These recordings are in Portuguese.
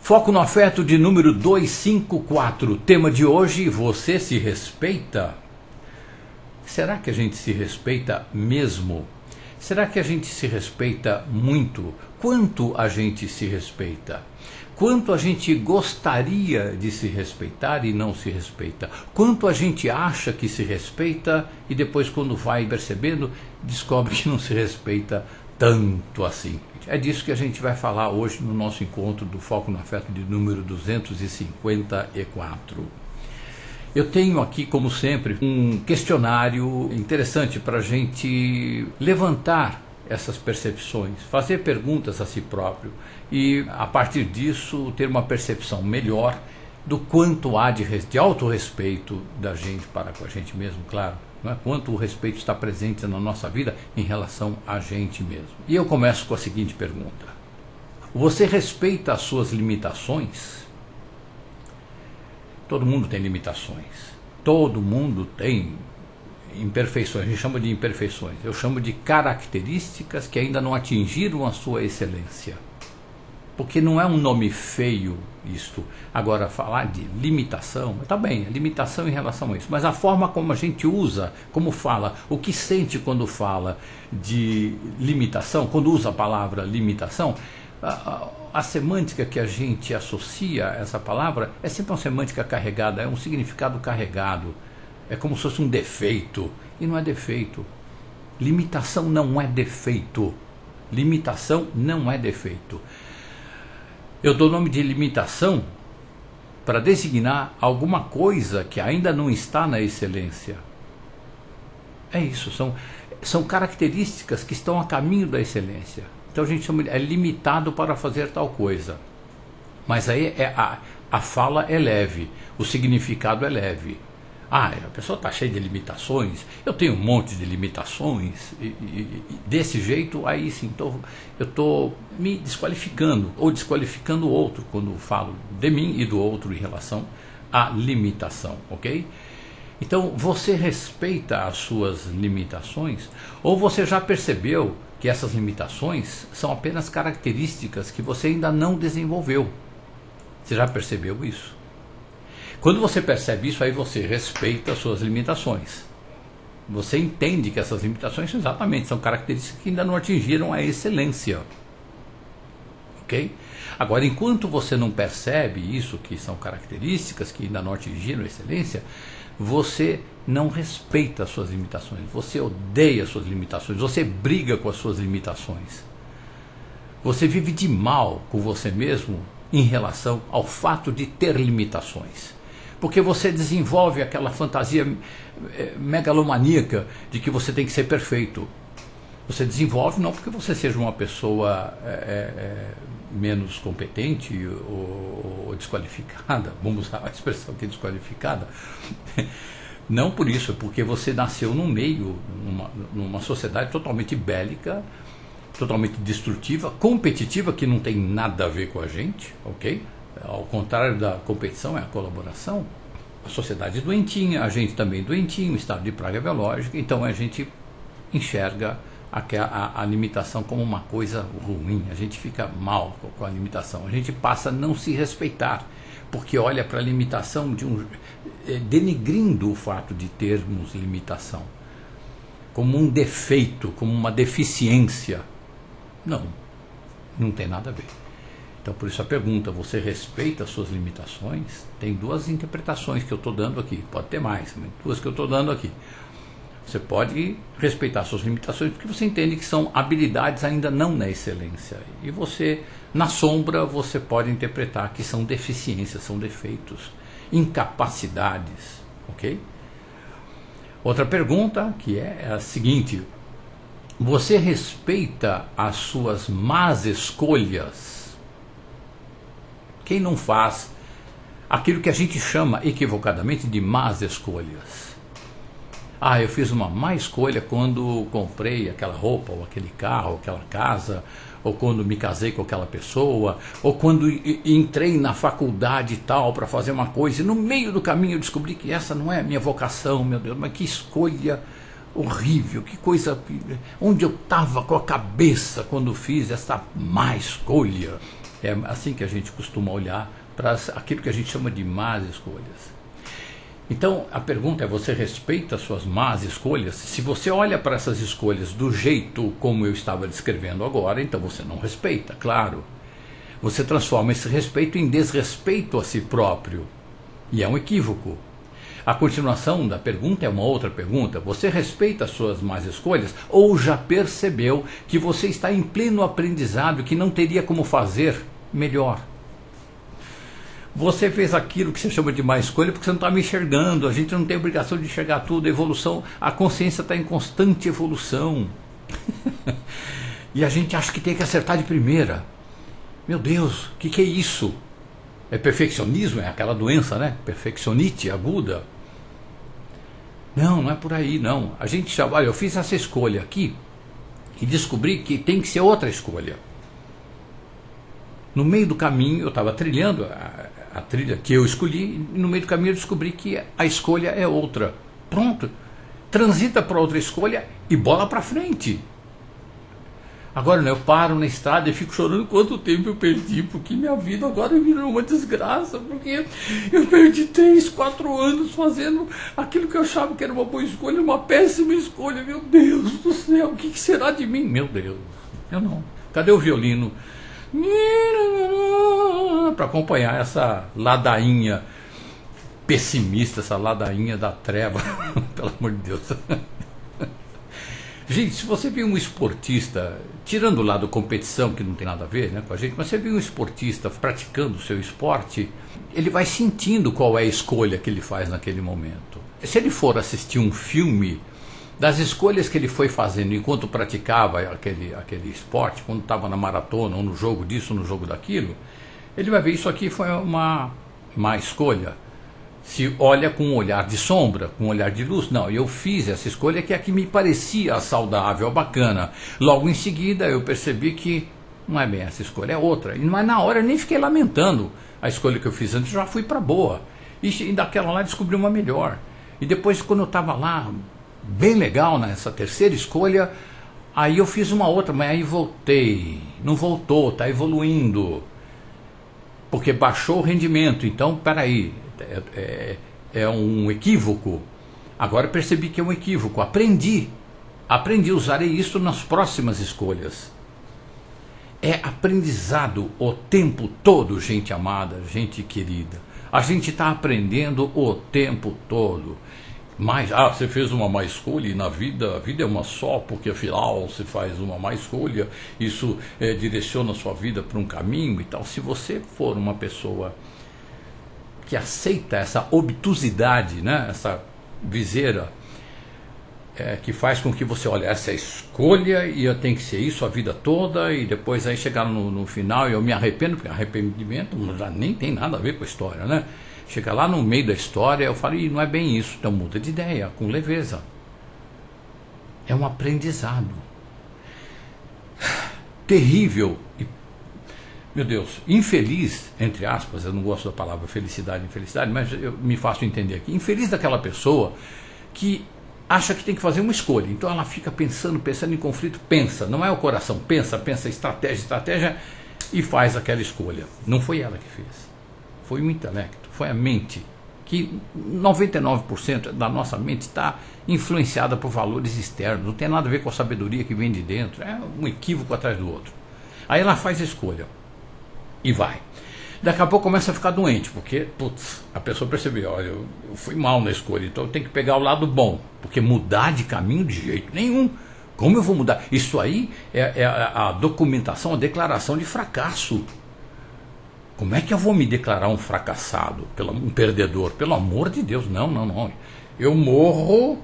Foco no afeto de número 254. Tema de hoje: você se respeita? Será que a gente se respeita mesmo? Será que a gente se respeita muito? Quanto a gente se respeita? Quanto a gente gostaria de se respeitar e não se respeita? Quanto a gente acha que se respeita e depois, quando vai percebendo, descobre que não se respeita tanto assim? É disso que a gente vai falar hoje no nosso encontro do Foco no Afeto de número 254. Eu tenho aqui, como sempre, um questionário interessante para a gente levantar essas percepções, fazer perguntas a si próprio e, a partir disso, ter uma percepção melhor do quanto há de autorrespeito da gente para com a gente mesmo, claro. Quanto o respeito está presente na nossa vida em relação a gente mesmo. E eu começo com a seguinte pergunta: você respeita as suas limitações? Todo mundo tem limitações, todo mundo tem imperfeições. A gente chama de imperfeições, eu chamo de características que ainda não atingiram a sua excelência, porque não é um nome feio isto. Agora, falar de limitação, tá bem, limitação em relação a isso, mas a forma como a gente usa, como fala, o que sente quando fala de limitação, quando usa a palavra limitação, a semântica que a gente associa a essa palavra é sempre uma semântica carregada, é um significado carregado, é como se fosse um defeito, e não é defeito. Limitação não é defeito. Limitação não é defeito. Eu dou o nome de limitação para designar alguma coisa que ainda não está na excelência. É isso, são características que estão a caminho da excelência. Então a gente chama de limitado para fazer tal coisa. Mas aí a fala é leve, o significado é leve. A pessoa está cheia de limitações, eu tenho um monte de limitações, e desse jeito, aí sim, eu estou me desqualificando, ou desqualificando o outro, quando falo de mim e do outro em relação à limitação, ok? Então, você respeita as suas limitações, ou você já percebeu que essas limitações são apenas características que você ainda não desenvolveu? Você já percebeu isso? Quando você percebe isso, aí você respeita as suas limitações. Você entende que essas limitações exatamente são características que ainda não atingiram a excelência. Ok? Agora, enquanto você não percebe isso, que são características que ainda não atingiram a excelência, você não respeita as suas limitações. Você odeia as suas limitações. Você briga com as suas limitações. Você vive de mal com você mesmo em relação ao fato de ter limitações. Porque você desenvolve aquela fantasia megalomaníaca de que você tem que ser perfeito. Você desenvolve não porque você seja uma pessoa menos competente ou desqualificada, vamos usar a expressão que é desqualificada, não por isso, porque você nasceu num meio, numa sociedade totalmente bélica, totalmente destrutiva, competitiva, que não tem nada a ver com a gente, ok? Ao contrário da competição, é a colaboração. A sociedade doentinha, a gente também doentinho, estado de praga biológica, então a gente enxerga a limitação como uma coisa ruim, a gente fica mal com a limitação, a gente passa a não se respeitar, porque olha para a limitação denigrindo o fato de termos limitação, como um defeito, como uma deficiência. Não tem nada a ver. Então, por isso a pergunta: você respeita as suas limitações? Tem duas interpretações que eu estou dando aqui, pode ter mais, mas duas que eu estou dando aqui. Você pode respeitar suas limitações porque você entende que são habilidades ainda não na excelência. E você, na sombra, você pode interpretar que são deficiências, são defeitos, incapacidades, ok? Outra pergunta que é a seguinte: você respeita as suas más escolhas? Quem não faz aquilo que a gente chama equivocadamente de más escolhas? Eu fiz uma má escolha quando comprei aquela roupa, ou aquele carro, ou aquela casa, ou quando me casei com aquela pessoa, ou quando entrei na faculdade tal para fazer uma coisa, e no meio do caminho eu descobri que essa não é a minha vocação. Meu Deus, mas que escolha horrível, que coisa, onde eu estava com a cabeça quando fiz essa má escolha? É assim que a gente costuma olhar para aquilo que a gente chama de más escolhas. Então, a pergunta é: você respeita as suas más escolhas? Se você olha para essas escolhas do jeito como eu estava descrevendo agora, então você não respeita, claro. Você transforma esse respeito em desrespeito a si próprio. E é um equívoco. A continuação da pergunta é uma outra pergunta: você respeita as suas más escolhas ou já percebeu que você está em pleno aprendizado que não teria como fazer melhor? Você fez aquilo que você chama de má escolha porque você não está me enxergando. A gente não tem obrigação de enxergar tudo. A evolução, a consciência está em constante evolução. E a gente acha que tem que acertar de primeira. Meu Deus, o que é isso? É perfeccionismo? É aquela doença, né? Perfeccionite aguda. Não, não é por aí, não. A gente já, olha, eu fiz essa escolha aqui e descobri que tem que ser outra escolha. No meio do caminho, eu estava trilhando a trilha que eu escolhi, e no meio do caminho eu descobri que a escolha é outra. Pronto. Transita para outra escolha e bola para frente. Agora, né, eu paro na estrada e fico chorando quanto tempo eu perdi, porque minha vida agora virou uma desgraça, porque eu perdi 3, 4 anos fazendo aquilo que eu achava que era uma boa escolha, uma péssima escolha. Meu Deus do céu, o que será de mim? Meu Deus, eu não. Cadê o violino? Para acompanhar essa ladainha pessimista, essa ladainha da treva, pelo amor de Deus. Gente, se você viu um esportista, tirando o lado competição, que não tem nada a ver, né, com a gente, mas você viu um esportista praticando o seu esporte, ele vai sentindo qual é a escolha que ele faz naquele momento. Se ele for assistir um filme das escolhas que ele foi fazendo enquanto praticava aquele esporte, quando estava na maratona, ou no jogo disso, ou no jogo daquilo, ele vai ver: isso aqui foi uma má escolha. Se olha com um olhar de sombra, com um olhar de luz, não, eu fiz essa escolha que é a que me parecia saudável, bacana. Logo em seguida eu percebi que não é bem essa escolha, é outra. Mas na hora eu nem fiquei lamentando a escolha que eu fiz antes, já fui para boa. E daquela lá descobri uma melhor. E depois, quando eu estava lá, bem legal nessa terceira escolha, aí eu fiz uma outra, mas aí voltei. Não voltou, está evoluindo. Porque baixou o rendimento. Então, peraí, é um equívoco. Agora percebi que é um equívoco. Aprendi, usarei isso nas próximas escolhas. É aprendizado o tempo todo, gente amada, gente querida. A gente está aprendendo o tempo todo. Mas, você fez uma má escolha, e na vida, a vida é uma só, porque afinal você faz uma má escolha, isso direciona a sua vida para um caminho e tal. Se você for uma pessoa que aceita essa obtusidade, né, essa viseira, que faz com que você olhe, essa é a escolha e eu tenho que ser isso a vida toda, e depois aí chegar no final e eu me arrependo, porque arrependimento já nem tem nada a ver com a história, né? Chega lá no meio da história, eu falo: não é bem isso, então muda de ideia, com leveza. É um aprendizado terrível e, meu Deus, infeliz, entre aspas, eu não gosto da palavra felicidade, infelicidade, mas eu me faço entender aqui. Infeliz daquela pessoa que acha que tem que fazer uma escolha, então ela fica pensando em conflito, não é o coração, pensa, estratégia, e faz aquela escolha. Não foi ela que fez, foi o intelecto, foi a mente, que 99% da nossa mente está influenciada por valores externos, não tem nada a ver com a sabedoria que vem de dentro, é um equívoco atrás do outro. Aí ela faz a escolha e vai. Daqui a pouco começa a ficar doente, porque a pessoa percebeu: olha, eu fui mal na escolha, então eu tenho que pegar o lado bom, porque mudar de caminho de jeito nenhum. Como eu vou mudar? Isso aí é a documentação, a declaração de fracasso. Como é que eu vou me declarar um fracassado, um perdedor? Pelo amor de Deus, não. Eu morro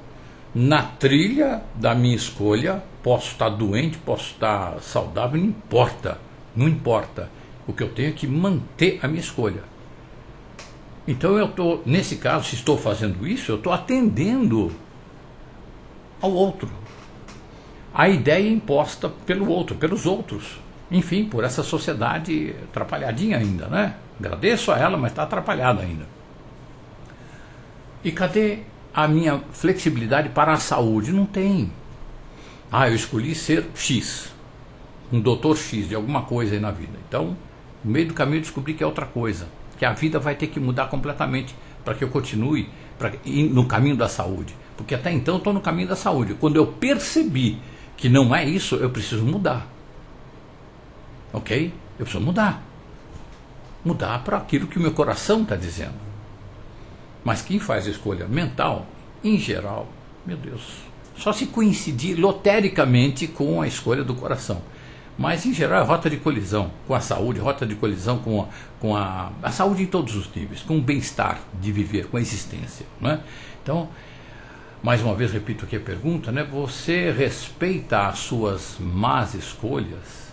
na trilha da minha escolha, posso estar doente, posso estar saudável, não importa. O que eu tenho é que manter a minha escolha. Então eu estou, nesse caso, se estou fazendo isso, eu estou atendendo ao outro. A ideia imposta pelo outro, pelos outros. Enfim, por essa sociedade atrapalhadinha ainda, né? Agradeço a ela, mas está atrapalhada ainda. E cadê a minha flexibilidade para a saúde? Não tem. Eu escolhi ser X, um doutor X de alguma coisa aí na vida. Então, No meio do caminho eu descobri que é outra coisa, que a vida vai ter que mudar completamente para que eu continue no caminho da saúde. Porque até então eu estou no caminho da saúde. Quando eu percebi que não é isso, eu preciso mudar. Ok? Eu preciso mudar. Mudar para aquilo que o meu coração está dizendo. Mas quem faz a escolha mental, em geral, meu Deus, só se coincidir lotericamente com a escolha do coração. Mas, em geral, é rota de colisão com a saúde, rota de colisão com a saúde em todos os níveis, com o bem-estar de viver, com a existência. Não é? Então, mais uma vez, repito aqui a pergunta, né? Você respeita as suas más escolhas,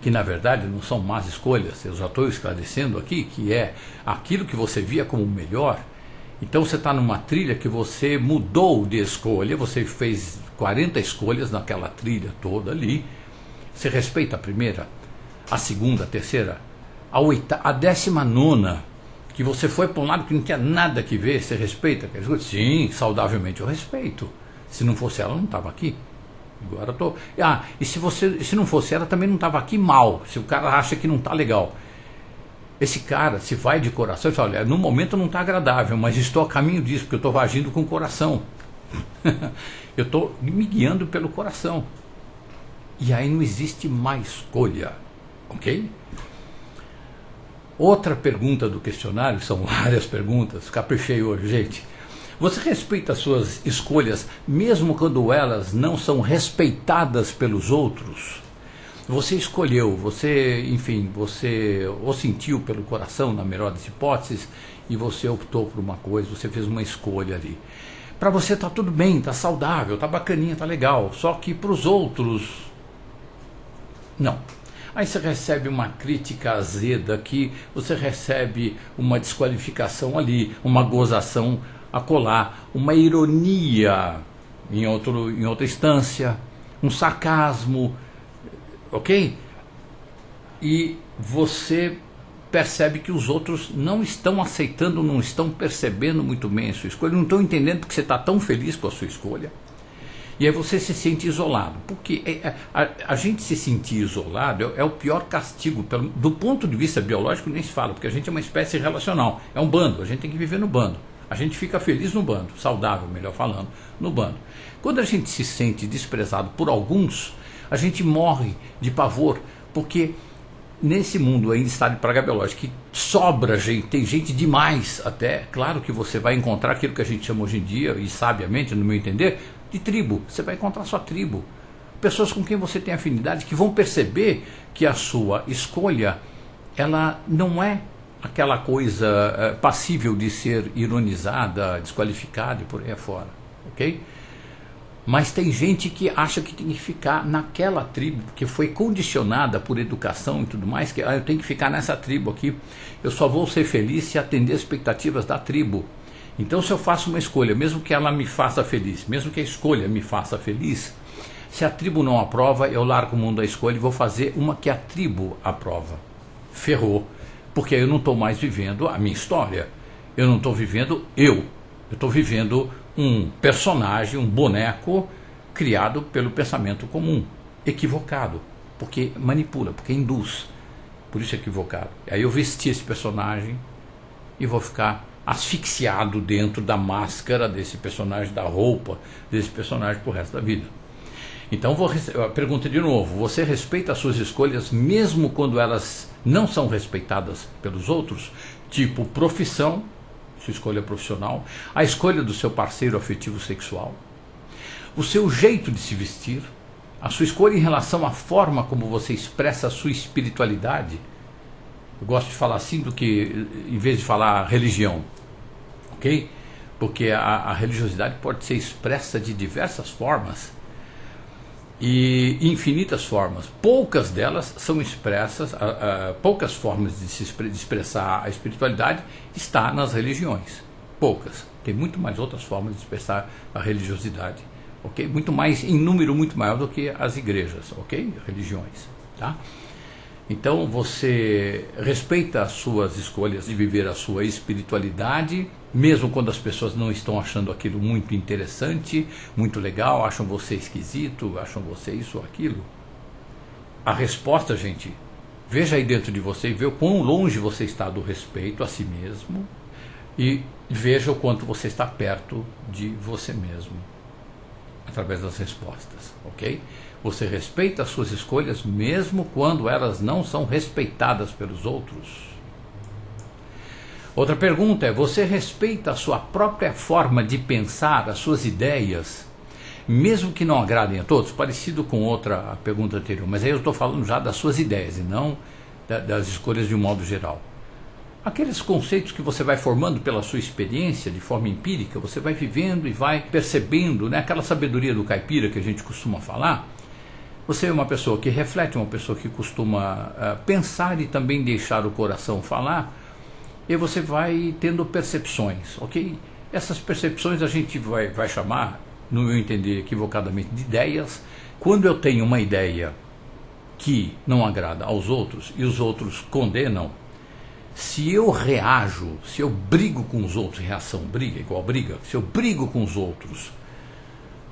que na verdade não são más escolhas, eu já estou esclarecendo aqui, que é aquilo que você via como melhor. Então você está numa trilha que você mudou de escolha, você fez 40 escolhas naquela trilha toda ali. Você respeita a primeira, a segunda, a terceira, a 19ª, que você foi para um lado que não tinha nada que ver, você respeita? Sim, saudavelmente eu respeito. Se não fosse ela, eu não estava aqui. Agora estou. E se não fosse ela, também não estava aqui mal. Se o cara acha que não está legal. Esse cara, se vai de coração, ele fala, olha, no momento não está agradável, mas estou a caminho disso, porque eu estou agindo com o coração. Eu estou me guiando pelo coração. E aí não existe má escolha, ok? Outra pergunta do questionário, são várias perguntas, caprichei hoje, gente. Você respeita as suas escolhas, mesmo quando elas não são respeitadas pelos outros? Você escolheu, enfim, você o sentiu pelo coração, na melhor das hipóteses, e você optou por uma coisa, você fez uma escolha ali. Para você está tudo bem, está saudável, está bacaninha, está legal, só que para os outros... não. Aí você recebe uma crítica azeda aqui, você recebe uma desqualificação ali, uma gozação acolá, uma ironia em outra instância, um sarcasmo, ok? E você percebe que os outros não estão aceitando, não estão percebendo muito bem a sua escolha, não estão entendendo porque você está tão feliz com a sua escolha. E aí você se sente isolado, porque a gente se sentir isolado é o pior castigo, do ponto de vista biológico nem se fala, porque a gente é uma espécie relacional, é um bando, a gente tem que viver no bando, a gente fica feliz no bando, saudável, melhor falando, no bando. Quando a gente se sente desprezado por alguns, a gente morre de pavor, porque nesse mundo ainda está de praga biológica, que sobra gente, tem gente demais até, claro que você vai encontrar aquilo que a gente chama hoje em dia, e sabiamente, no meu entender, de tribo, você vai encontrar sua tribo, pessoas com quem você tem afinidade, que vão perceber que a sua escolha, ela não é aquela coisa passível de ser ironizada, desqualificada e por aí afora, ok? Mas tem gente que acha que tem que ficar naquela tribo, que foi condicionada por educação e tudo mais, que eu tenho que ficar nessa tribo aqui, eu só vou ser feliz se atender as expectativas da tribo. Então, se eu faço uma escolha, mesmo que ela me faça feliz, mesmo que a escolha me faça feliz, se a tribo não aprova, eu largo o mundo da escolha e vou fazer uma que a tribo aprova. Ferrou, porque eu não estou mais vivendo a minha história. Eu não estou vivendo eu estou vivendo um personagem, um boneco criado pelo pensamento comum, equivocado, porque manipula, porque induz, por isso é equivocado. Aí eu vesti esse personagem e vou ficar asfixiado dentro da máscara desse personagem, da roupa desse personagem pro resto da vida. Então a pergunta de novo, você respeita as suas escolhas mesmo quando elas não são respeitadas pelos outros? Tipo profissão, sua escolha profissional, a escolha do seu parceiro afetivo sexual, o seu jeito de se vestir, a sua escolha em relação à forma como você expressa a sua espiritualidade. Eu gosto de falar assim do que, em vez de falar religião, ok? Porque a religiosidade pode ser expressa de diversas formas e infinitas formas. Poucas delas são expressas, poucas formas de expressar a espiritualidade está nas religiões. Poucas. Tem muito mais outras formas de expressar a religiosidade, ok? Muito mais, em número muito maior do que as igrejas, ok? Religiões, tá? Então você respeita as suas escolhas de viver a sua espiritualidade, mesmo quando as pessoas não estão achando aquilo muito interessante, muito legal, acham você esquisito, acham você isso ou aquilo. A resposta, gente, Veja aí dentro de você e vê o quão longe você está do respeito a si mesmo e veja o quanto você está perto de você mesmo através das respostas, ok? Você respeita as suas escolhas mesmo quando elas não são respeitadas pelos outros? Outra pergunta é: você respeita a sua própria forma de pensar, as suas ideias, mesmo que não agradem a todos? Parecido com outra pergunta anterior, mas aí eu estou falando já das suas ideias e não das escolhas de um modo geral. Aqueles conceitos que você vai formando pela sua experiência, de forma empírica, você vai vivendo e vai percebendo, né? Aquela sabedoria do caipira que a gente costuma falar. Você é uma pessoa que reflete, uma pessoa que costuma pensar e também deixar o coração falar, e você vai tendo percepções, ok? Essas percepções a gente vai chamar, no meu entender equivocadamente, de ideias. Quando eu tenho uma ideia que não agrada aos outros e os outros condenam, se eu reajo, se eu brigo com os outros, reação, briga igual briga, se eu brigo com os outros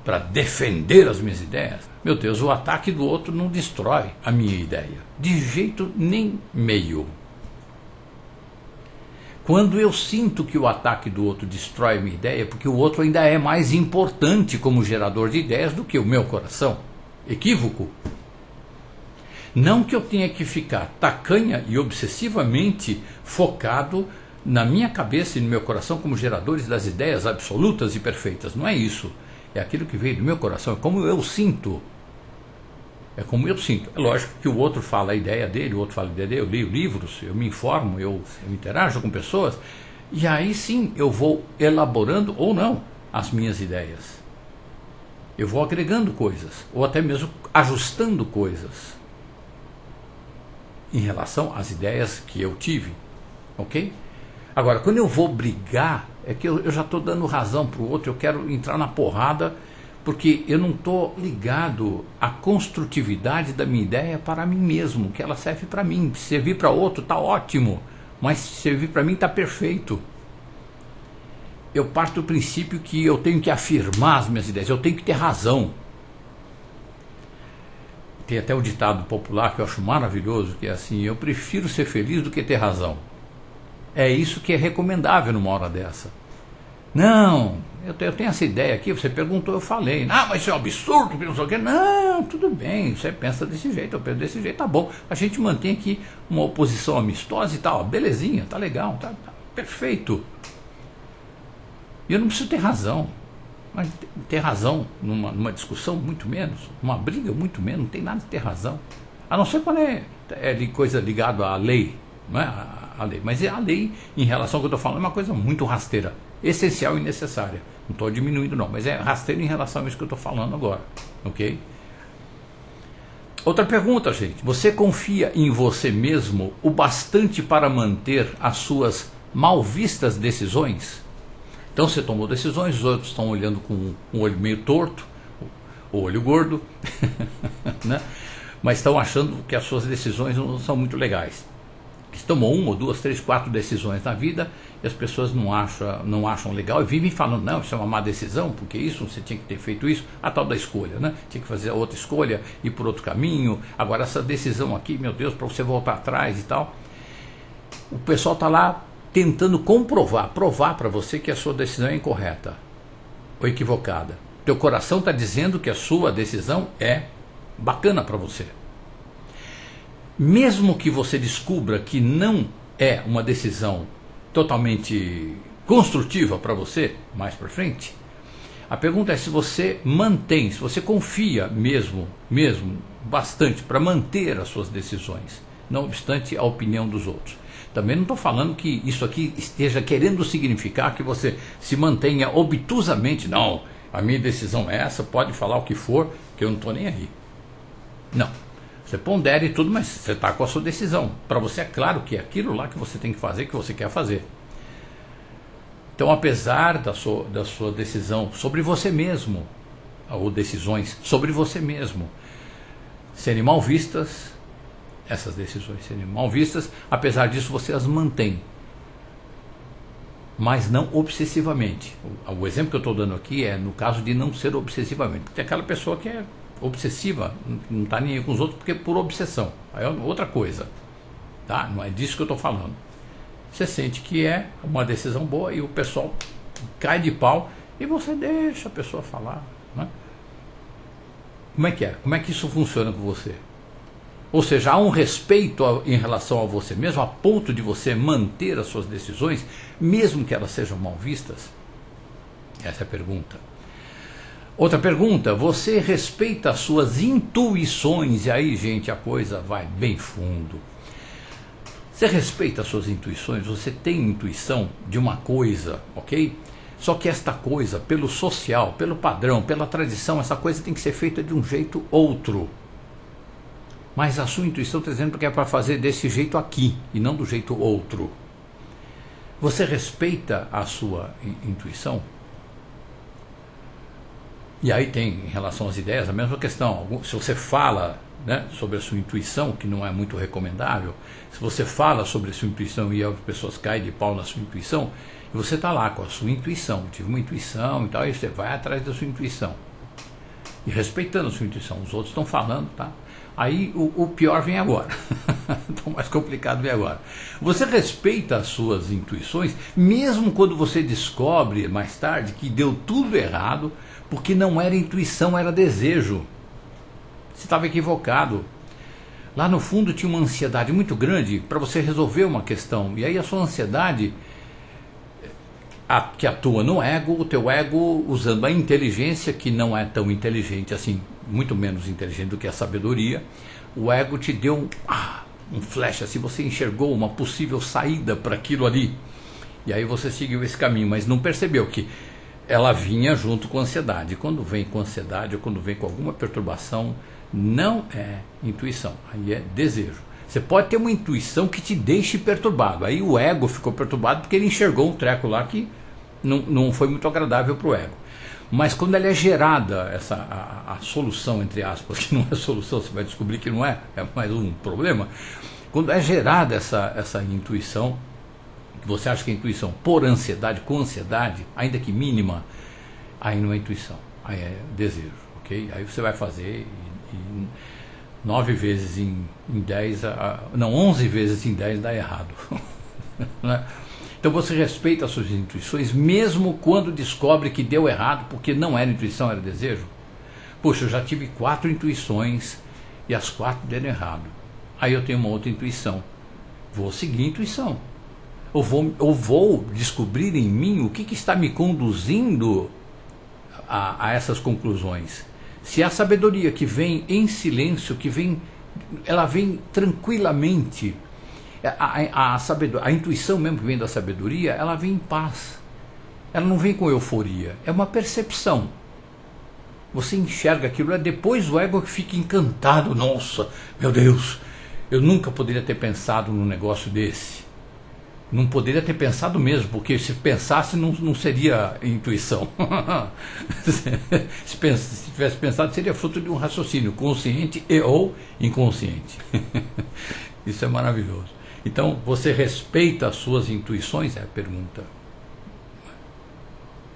para defender as minhas ideias, meu Deus, o ataque do outro não destrói a minha ideia, de jeito nem meio. Quando eu sinto que o ataque do outro destrói a minha ideia, porque o outro ainda é mais importante como gerador de ideias do que o meu coração. Equívoco. Não que eu tenha que ficar tacanha e obsessivamente focado na minha cabeça e no meu coração como geradores das ideias absolutas e perfeitas. Não é isso. É aquilo que veio do meu coração, é como eu sinto. É como eu sinto. É lógico que o outro fala a ideia dele, o outro fala a ideia dele, eu leio livros, eu me informo, eu interajo com pessoas, e aí sim eu vou elaborando ou não as minhas ideias. Eu vou agregando coisas, ou até mesmo ajustando coisas em relação às ideias que eu tive, ok? Agora, quando eu vou brigar, é que eu já estou dando razão para o outro, eu quero entrar na porrada, porque eu não estou ligado à construtividade da minha ideia para mim mesmo, que ela serve para mim. Se servir para outro, está ótimo, mas se servir para mim, está perfeito. Eu parto do princípio que eu tenho que afirmar as minhas ideias, eu tenho que ter razão. Tem até um ditado popular que eu acho maravilhoso, que é assim: eu prefiro ser feliz do que ter razão. É isso que é recomendável numa hora dessa. Não, eu tenho essa ideia aqui, você perguntou, eu falei. Ah, mas isso é um absurdo, não sei o quê. Não, tudo bem, você pensa desse jeito, eu penso desse jeito, tá bom. A gente mantém aqui uma oposição amistosa e tal, belezinha, tá legal, tá perfeito. E eu não preciso ter razão. Mas ter razão numa discussão, muito menos. Uma briga, muito menos. Não tem nada de ter razão. A não ser quando é de coisa ligada à lei. Não é a lei. Mas a lei, em relação ao que eu estou falando, é uma coisa muito rasteira. Essencial e necessária. Não estou diminuindo não. Mas é rasteiro em relação a isso que eu estou falando agora. Ok? Outra pergunta, gente. Você confia em você mesmo o bastante para manter as suas mal vistas decisões? Então você tomou decisões, os outros estão olhando com um olho meio torto, o olho gordo, né? Mas estão achando que as suas decisões não são muito legais. Você tomou 1, 2, 3, 4 decisões na vida e as pessoas não acham legal e vivem falando: não, isso é uma má decisão, porque isso, você tinha que ter feito isso, a tal da escolha, né? Tinha que fazer outra escolha, ir por outro caminho, agora essa decisão aqui, meu Deus, para você voltar atrás e tal. O pessoal está lá tentando provar para você que a sua decisão é incorreta ou equivocada. Teu coração está dizendo que a sua decisão é bacana para você. Mesmo que você descubra que não é uma decisão totalmente construtiva para você, mais para frente, a pergunta é se você mantém, se você confia mesmo bastante para manter as suas decisões, não obstante a opinião dos outros. Também não estou falando que isso aqui esteja querendo significar que você se mantenha obtusamente. Não, a minha decisão é essa, pode falar o que for, que eu não estou nem aí. Não, você pondera e tudo, mas você está com a sua decisão. Para você é claro que é aquilo lá que você tem que fazer, que você quer fazer. Então, apesar da sua decisão sobre você mesmo, ou decisões sobre você mesmo, serem mal vistas, essas decisões serem mal vistas, apesar disso você as mantém, mas não obsessivamente. O exemplo que eu estou dando aqui é no caso de não ser obsessivamente, porque tem aquela pessoa que é obsessiva, não está nem aí com os outros porque é por obsessão, aí é outra coisa, tá? Não é disso que eu estou falando. Você sente que é uma decisão boa e o pessoal cai de pau e você deixa a pessoa falar, né? Como é que é? Como é que isso funciona com você? Ou seja, há um respeito em relação a você mesmo, a ponto de você manter as suas decisões, mesmo que elas sejam mal vistas? Essa é a pergunta. Outra pergunta, você respeita as suas intuições? E aí, gente, a coisa vai bem fundo. Você respeita as suas intuições? Você tem intuição de uma coisa, ok? Só que esta coisa, pelo social, pelo padrão, pela tradição, essa coisa tem que ser feita de um jeito outro. Mas a sua intuição está dizendo que é para fazer desse jeito aqui e não do jeito outro. Você respeita a sua intuição? E aí tem, em relação às ideias, a mesma questão. Se você fala, né, sobre a sua intuição, que não é muito recomendável, se você fala sobre a sua intuição e as pessoas caem de pau na sua intuição, e você está lá com a sua intuição, tive uma intuição e tal, e você vai atrás da sua intuição. E respeitando a sua intuição, os outros estão falando, tá? Aí o pior vem agora, o mais complicado vem agora. Você respeita as suas intuições, mesmo quando você descobre mais tarde que deu tudo errado, porque não era intuição, era desejo. Você estava equivocado. Lá no fundo tinha uma ansiedade muito grande para você resolver uma questão. E aí a sua ansiedade, que atua no ego, o teu ego usando a inteligência, que não é tão inteligente assim, muito menos inteligente do que a sabedoria, o ego te deu um flash, assim, você enxergou uma possível saída para aquilo ali. E aí você seguiu esse caminho, mas não percebeu que ela vinha junto com a ansiedade. Quando vem com ansiedade ou quando vem com alguma perturbação, não é intuição, aí é desejo. Você pode ter uma intuição que te deixe perturbado. Aí o ego ficou perturbado porque ele enxergou um treco lá que não foi muito agradável para o ego. Mas quando ela é gerada, a solução, entre aspas, que não é solução, você vai descobrir que não é mais um problema. Quando é gerada essa intuição, que você acha que é intuição por ansiedade, com ansiedade, ainda que mínima, aí não é intuição, aí é desejo, ok? Aí você vai fazer e 9 vezes em 10, não, 11 vezes em 10 dá errado. Né? Então você respeita as suas intuições, mesmo quando descobre que deu errado, porque não era intuição, era desejo. Poxa, eu já tive 4 intuições e as 4 deram errado. Aí eu tenho uma outra intuição. Vou seguir a intuição. Ou vou descobrir em mim o que está me conduzindo a essas conclusões. Se a sabedoria que vem em silêncio, ela vem tranquilamente, a intuição mesmo que vem da sabedoria, ela vem em paz. Ela não vem com euforia, é uma percepção. Você enxerga aquilo, é depois o ego que fica encantado. Nossa, meu Deus, eu nunca poderia ter pensado num negócio desse. Não poderia ter pensado mesmo, porque se pensasse não seria intuição. Se tivesse pensado, seria fruto de um raciocínio consciente e ou inconsciente. Isso é maravilhoso. Então, você respeita as suas intuições? É a pergunta.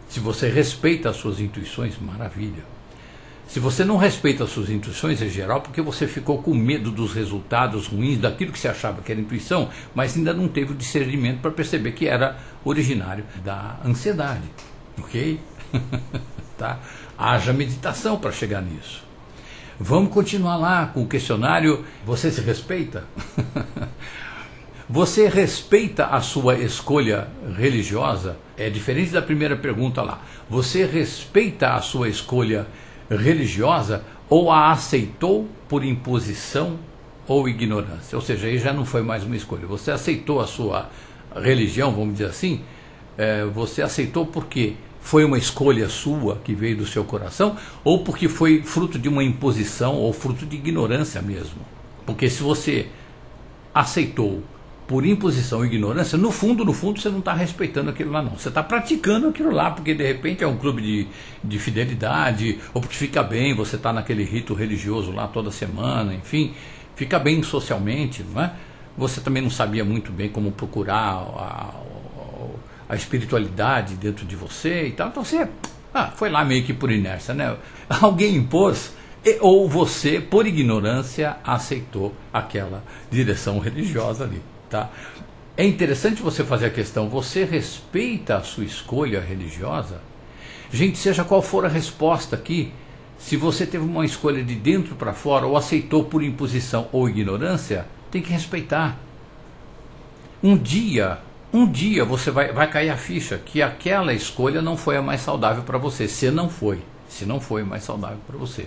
Se você respeita as suas intuições, maravilha. Se você não respeita as suas intuições, em geral, porque você ficou com medo dos resultados ruins, daquilo que você achava que era intuição, mas ainda não teve o discernimento para perceber que era originário da ansiedade. Ok? Tá? Haja meditação para chegar nisso. Vamos continuar lá com o questionário. Você se respeita? Você respeita a sua escolha religiosa? É diferente da primeira pergunta lá. Você respeita a sua escolha religiosa ou a aceitou por imposição ou ignorância? Ou seja, aí já não foi mais uma escolha. Você aceitou a sua religião, vamos dizer assim, você aceitou porque foi uma escolha sua que veio do seu coração ou porque foi fruto de uma imposição ou fruto de ignorância mesmo. Porque se você aceitou por imposição ou ignorância, no fundo você não está respeitando aquilo lá não. Você está praticando aquilo lá, porque de repente é um clube de fidelidade, ou porque fica bem, você está naquele rito religioso lá toda semana, enfim, fica bem socialmente, não é? Você também não sabia muito bem como procurar a espiritualidade dentro de você e tal, então você foi lá meio que por inércia, né? Alguém impôs ou você, por ignorância, aceitou aquela direção religiosa ali, tá? É interessante você fazer a questão, você respeita a sua escolha religiosa? Gente, seja qual for a resposta aqui, se você teve uma escolha de dentro para fora, ou aceitou por imposição ou ignorância, tem que respeitar. Um dia você vai cair a ficha que aquela escolha não foi a mais saudável para você, se não foi mais saudável para você.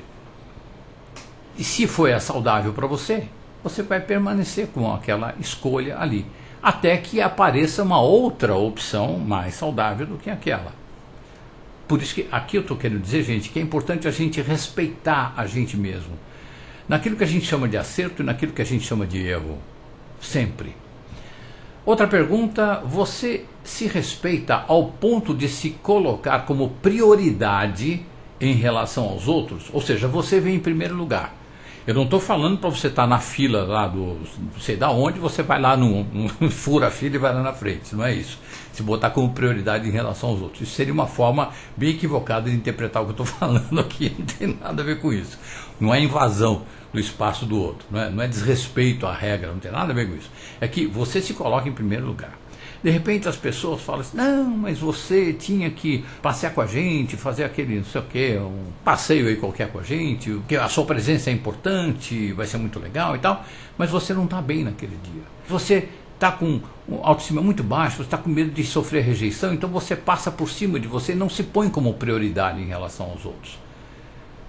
E se foi a saudável para você, você vai permanecer com aquela escolha ali, até que apareça uma outra opção mais saudável do que aquela. Por isso que aqui eu estou querendo dizer, gente, que é importante a gente respeitar a gente mesmo, naquilo que a gente chama de acerto e naquilo que a gente chama de erro, sempre. Outra pergunta, você se respeita ao ponto de se colocar como prioridade em relação aos outros? Ou seja, você vem em primeiro lugar. Eu não estou falando para você estar na fila lá do não sei da onde, você vai lá, fura a fila e vai lá na frente. Não é isso. Se botar como prioridade em relação aos outros. Isso seria uma forma bem equivocada de interpretar o que eu estou falando aqui. Não tem nada a ver com isso. Não é invasão do espaço do outro. Não é desrespeito à regra. Não tem nada a ver com isso. É que você se coloca em primeiro lugar. De repente as pessoas falam assim, não, mas você tinha que passear com a gente, fazer aquele não sei o que, um passeio aí qualquer com a gente, porque a sua presença é importante, vai ser muito legal e tal, mas você não está bem naquele dia. Você está com autoestima muito baixo, você está com medo de sofrer rejeição, então você passa por cima de você e não se põe como prioridade em relação aos outros.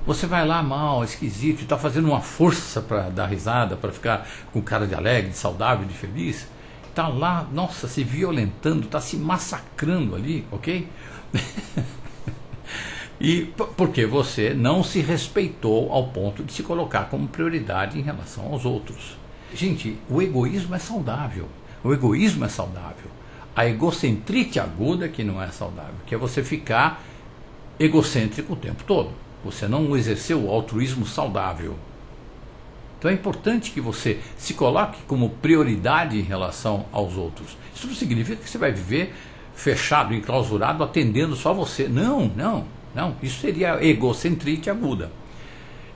Você vai lá mal, esquisito, está fazendo uma força para dar risada, para ficar com cara de alegre, de saudável, de feliz. Está lá, nossa, se violentando, está se massacrando ali, ok? E porque você não se respeitou ao ponto de se colocar como prioridade em relação aos outros. Gente, o egoísmo é saudável. O egoísmo é saudável. A egocentrite aguda que não é saudável, que é você ficar egocêntrico o tempo todo. Você não exerceu o altruísmo saudável. Então é importante que você se coloque como prioridade em relação aos outros. Isso não significa que você vai viver fechado, enclausurado, atendendo só você. Não. Isso seria egocentrite aguda.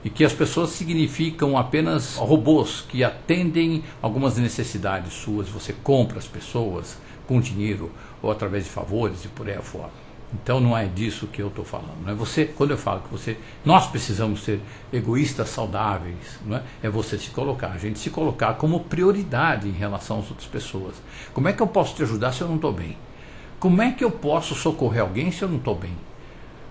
E que as pessoas significam apenas robôs que atendem algumas necessidades suas. Você compra as pessoas com dinheiro ou através de favores e por aí afora. Então não é disso que eu estou falando. Não é você, quando eu falo que nós precisamos ser egoístas saudáveis, não é? É você se colocar, a gente se colocar como prioridade em relação às outras pessoas. Como é que eu posso te ajudar se eu não estou bem? Como é que eu posso socorrer alguém se eu não estou bem?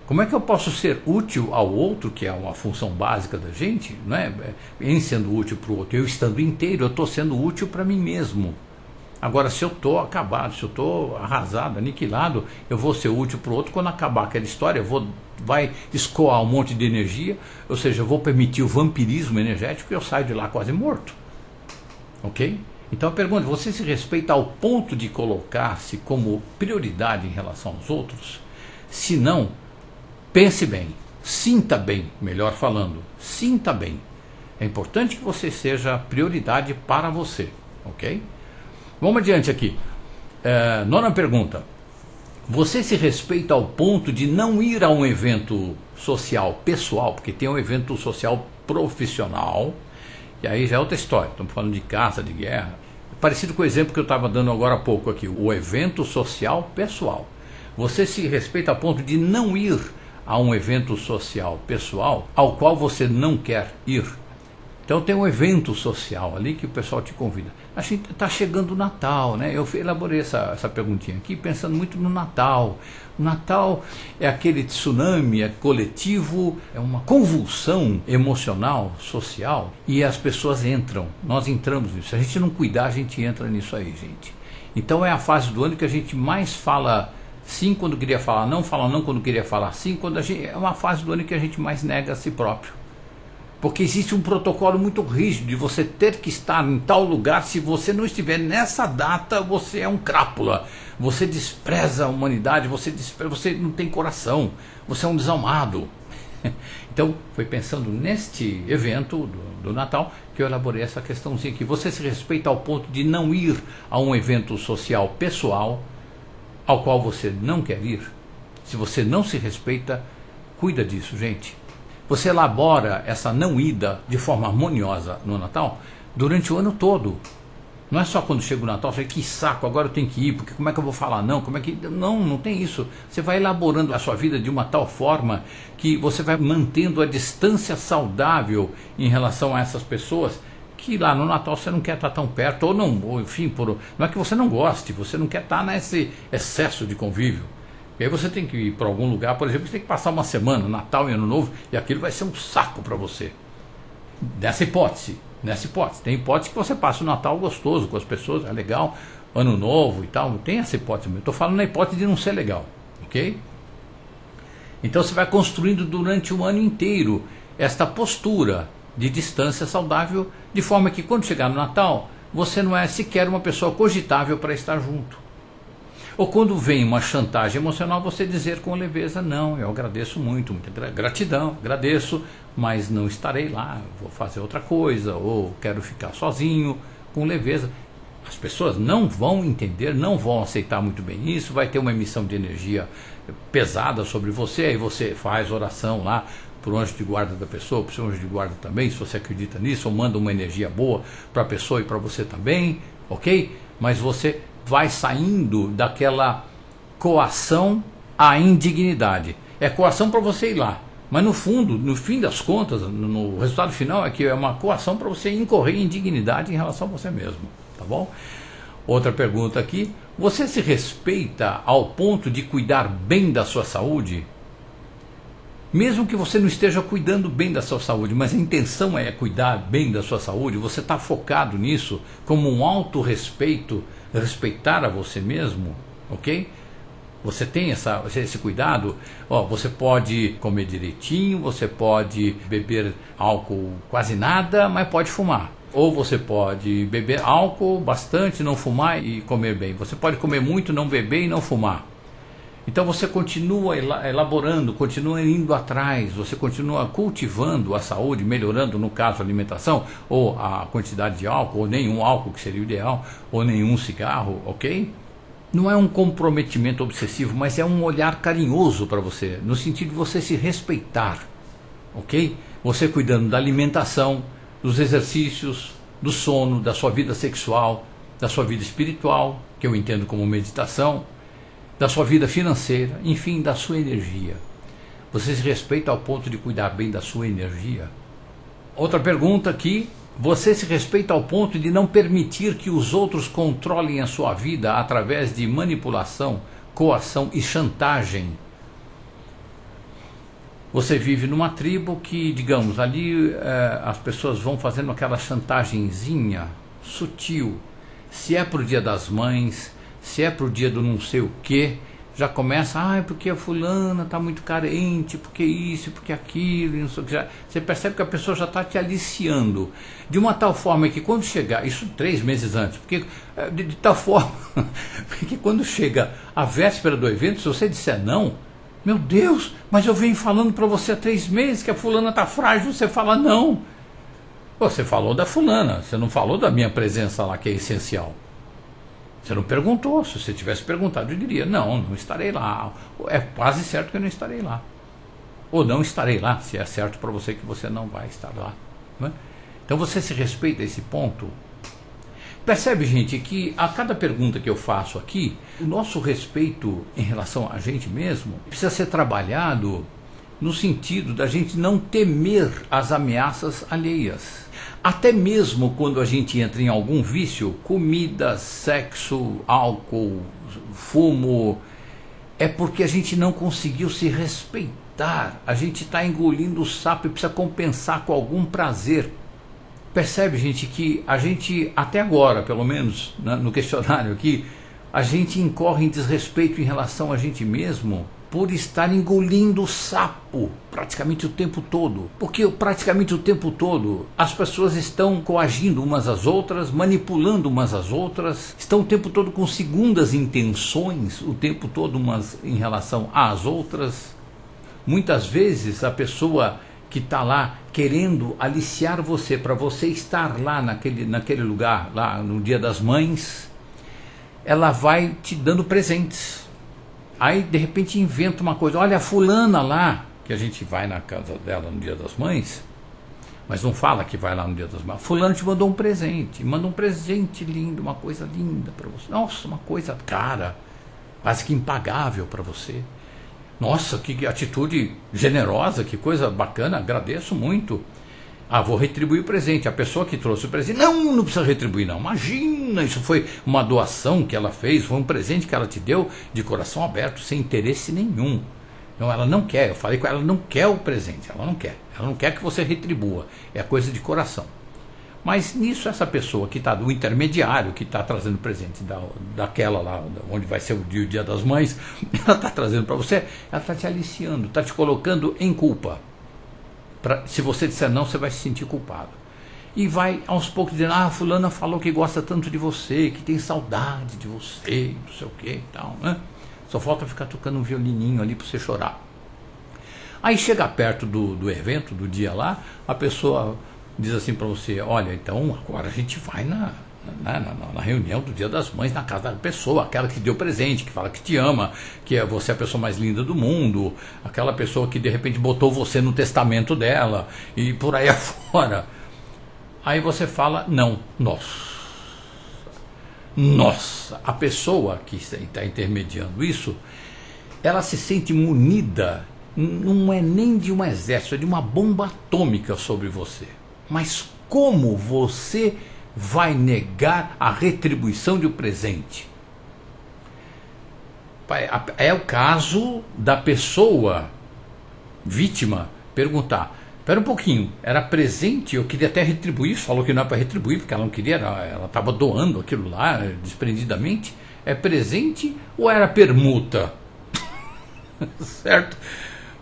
Como é que eu posso ser útil ao outro, que é uma função básica da gente, não é? Em sendo útil para o outro, eu estando inteiro, eu estou sendo útil para mim mesmo. Agora, se eu estou acabado, se eu estou arrasado, aniquilado, eu vou ser útil para o outro. Quando acabar aquela história, vai escoar um monte de energia, ou seja, eu vou permitir o vampirismo energético e eu saio de lá quase morto. Ok? Então a pergunta, você se respeita ao ponto de colocar-se como prioridade em relação aos outros? Se não, pense bem, sinta bem, melhor falando, sinta bem. É importante que você seja prioridade para você, ok? Vamos adiante aqui. Nona pergunta. Você se respeita ao ponto de não ir a um evento social pessoal, porque tem um evento social profissional, e aí já é outra história, estamos falando de caça, de guerra. Parecido com o exemplo que eu estava dando agora há pouco aqui, o evento social pessoal. Você se respeita ao ponto de não ir a um evento social pessoal ao qual você não quer ir. Então tem um evento social ali que o pessoal te convida. A gente está chegando o Natal, né? Eu elaborei essa perguntinha aqui pensando muito no Natal. O Natal é aquele tsunami, é coletivo, é uma convulsão emocional, social, e as pessoas entram, nós entramos nisso. Se a gente não cuidar, a gente entra nisso aí, gente. Então é a fase do ano que a gente mais fala sim quando queria falar não, fala não quando queria falar sim, é uma fase do ano que a gente mais nega a si próprio. Porque existe um protocolo muito rígido de você ter que estar em tal lugar. Se você não estiver nessa data, você é um crápula. Você despreza a humanidade, você não tem coração, você é um desalmado. Então, foi pensando neste evento do Natal que eu elaborei essa questãozinha aqui. Você se respeita ao ponto de não ir a um evento social pessoal ao qual você não quer ir? Se você não se respeita, cuida disso, gente. você elabora essa não ida de forma harmoniosa no Natal durante o ano todo. Não é só quando chega o Natal, você fala, que saco, agora eu tenho que ir, porque como é que eu vou falar não? Como é que... Não tem isso. Você vai elaborando a sua vida de uma tal forma que você vai mantendo a distância saudável em relação a essas pessoas que lá no Natal você não quer estar tão perto, ou não, ou, enfim, não é que você não goste, você não quer estar nesse excesso de convívio. E aí você tem que ir para algum lugar, por exemplo, você tem que passar uma semana, Natal e Ano Novo, e aquilo vai ser um saco para você. Nessa hipótese. Tem hipótese que você passa o Natal gostoso com as pessoas, é legal, Ano Novo e tal, tem essa hipótese. Eu estou falando na hipótese de não ser legal, ok? Então você vai construindo durante o ano inteiro esta postura de distância saudável, de forma que quando chegar no Natal, você não é sequer uma pessoa cogitável para estar junto. Ou quando vem uma chantagem emocional, você dizer com leveza, não, eu agradeço muito, muita gratidão, agradeço, mas não estarei lá, vou fazer outra coisa, ou quero ficar sozinho, com leveza. As pessoas não vão entender, não vão aceitar muito bem isso, vai ter uma emissão de energia pesada sobre você, aí você faz oração lá para o anjo de guarda da pessoa, para o seu anjo de guarda também, se você acredita nisso, ou manda uma energia boa para a pessoa e para você também, ok? Mas você vai saindo daquela coação à indignidade. É coação para você ir lá, mas no fundo, no fim das contas, no resultado final é que é uma coação para você incorrer em indignidade em relação a você mesmo, tá bom? Outra pergunta aqui, você se respeita ao ponto de cuidar bem da sua saúde? Mesmo que você não esteja cuidando bem da sua saúde, mas a intenção é cuidar bem da sua saúde, você está focado nisso como um autorrespeito, respeitar a você mesmo, ok? Você tem esse cuidado, você pode comer direitinho, você pode beber álcool quase nada, mas pode fumar. Ou você pode beber álcool bastante, não fumar e comer bem. Você pode comer muito, não beber e não fumar. Então você continua elaborando, continua indo atrás, você continua cultivando a saúde, melhorando, no caso, a alimentação, ou a quantidade de álcool, ou nenhum álcool, que seria o ideal, ou nenhum cigarro, ok? Não é um comprometimento obsessivo, mas é um olhar carinhoso para você, no sentido de você se respeitar, ok? Você cuidando da alimentação, dos exercícios, do sono, da sua vida sexual, da sua vida espiritual, que eu entendo como meditação, da sua vida financeira, enfim, da sua energia. Você se respeita ao ponto de cuidar bem da sua energia? Outra pergunta aqui, você se respeita ao ponto de não permitir que os outros controlem a sua vida através de manipulação, coação e chantagem? Você vive numa tribo que, digamos, ali as pessoas vão fazendo aquela chantagenzinha sutil. Se é para o Dia das Mães, se é para o dia do não sei o que, já começa, porque a fulana está muito carente, porque isso, porque aquilo, não sei o que. Você percebe que a pessoa já está te aliciando, de uma tal forma que quando chegar, isso 3 meses antes, porque de tal forma, que quando chega a véspera do evento, se você disser não, meu Deus, mas eu venho falando para você há 3 meses que a fulana está frágil, você fala não. Você falou da fulana, você não falou da minha presença lá, que é essencial. Você não perguntou. Se você tivesse perguntado, eu diria, não estarei lá. É quase certo que eu não estarei lá. Ou não estarei lá, se é certo para você que você não vai estar lá. Né? Então você se respeita a esse ponto. Percebe, gente, que a cada pergunta que eu faço aqui, o nosso respeito em relação a gente mesmo precisa ser trabalhado no sentido da gente não temer as ameaças alheias. Até mesmo quando a gente entra em algum vício, comida, sexo, álcool, fumo, é porque a gente não conseguiu se respeitar. A gente está engolindo o sapo e precisa compensar com algum prazer. Percebe, gente, que a gente, até agora, pelo menos no questionário aqui, a gente incorre em desrespeito em relação a gente mesmo por estar engolindo o sapo praticamente o tempo todo. Porque praticamente o tempo todo as pessoas estão coagindo umas às outras, manipulando umas às outras, estão o tempo todo com segundas intenções, o tempo todo umas em relação às outras. Muitas vezes a pessoa que está lá querendo aliciar você para você estar lá naquele lugar, lá no Dia das Mães, ela vai te dando presentes. Aí de repente inventa uma coisa, olha a fulana lá, que a gente vai na casa dela no Dia das Mães, mas não fala que vai lá no Dia das Mães. Fulano te mandou um presente, manda um presente lindo, uma coisa linda para você. Nossa, uma coisa cara, quase que impagável para você. Nossa, que atitude generosa, que coisa bacana, agradeço muito. Ah, vou retribuir o presente. A pessoa que trouxe o presente, não precisa retribuir não. Imagina, isso foi uma doação que ela fez, foi um presente que ela te deu de coração aberto, sem interesse nenhum. Então ela não quer, eu falei com ela, ela não quer o presente, ela não quer que você retribua, é coisa de coração. Mas nisso essa pessoa que está do intermediário, que está trazendo presente daquela lá, onde vai ser o Dia das Mães, ela está trazendo para você, ela está te aliciando, está te colocando em culpa. Se você disser não, você vai se sentir culpado. E vai aos poucos dizendo, fulana falou que gosta tanto de você, que tem saudade de você, não sei o que e tal, né? Só falta ficar tocando um violininho ali para você chorar. Aí chega perto do evento, do dia lá, a pessoa diz assim para você, olha, então agora a gente vai na reunião do Dia das Mães, na casa da pessoa, aquela que deu presente, que fala que te ama, que você é a pessoa mais linda do mundo, aquela pessoa que de repente botou você no testamento dela, e por aí afora. Aí você fala, não, nossa, a pessoa que está intermediando isso, ela se sente munida, não é nem de um exército, é de uma bomba atômica sobre você. Mas como você vai negar a retribuição de um presente? É o caso da pessoa vítima perguntar, espera um pouquinho, era presente, eu queria até retribuir, falou que não é para retribuir, porque ela não queria, ela estava doando aquilo lá desprendidamente, é presente ou era permuta? Certo?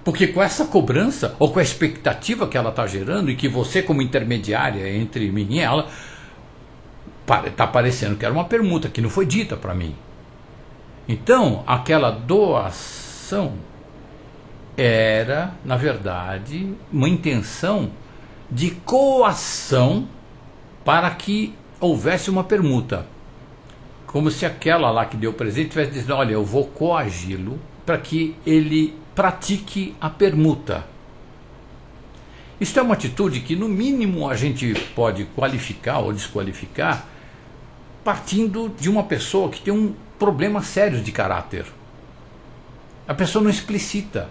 Porque com essa cobrança, ou com a expectativa que ela está gerando, e que você como intermediária entre mim e ela, está parecendo que era uma permuta, que não foi dita para mim. Então, aquela doação era, na verdade, uma intenção de coação para que houvesse uma permuta. Como se aquela lá que deu o presente estivesse dizendo, olha, eu vou coagi-lo para que ele pratique a permuta. Isso é uma atitude que, no mínimo, a gente pode qualificar ou desqualificar partindo de uma pessoa que tem um problema sério de caráter. A pessoa não explicita.